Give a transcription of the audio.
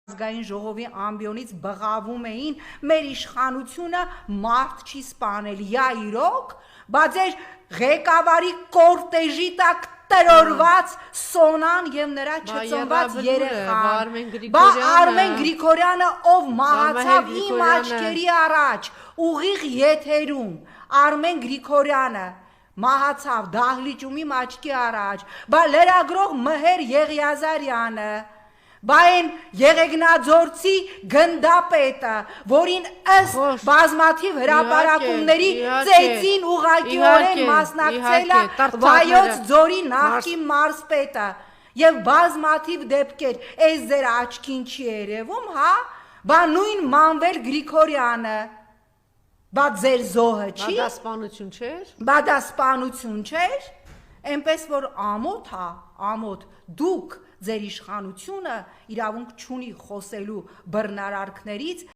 ազգային ժողովի ամբիոնից բղավում էին մեր իշխանությունը մարդ չի սպանել, յա իրոք, բայց էր ղեկավարի կորտեժի տակ տրորված Սոնան եւ նրա չծնված երեխան, բա Արմեն Գրիգորյանը ով մահացավ իմ աչքերի առաջ, ուղիղ եթերում, Արմեն Գրիգորյանը մահացավ դահլիճում իմ աչքի առաջ, բա լրագրող Մհեր Եղիազարյանը, բա այն Եղեգնաձորցի գնդապետը, որին ըստ բազմաթիվ հրապարակումների ծեծին ուղղակիորեն մասնակցել է Վայոց ձորի նախկին մարզպետը եւ բազմաթիվ դեպքեր, այս ձեր աչքին չի երևում, հա, բա նույն Մանվել Գրիգորյանը, բա ձեր զոհը չի, բա դա սպանություն չէր, այնպես որ ամոթ, հա, ամոթ, դուք ձեր իշխանությունը իրավունք չունի խոսելու բռնարարքներից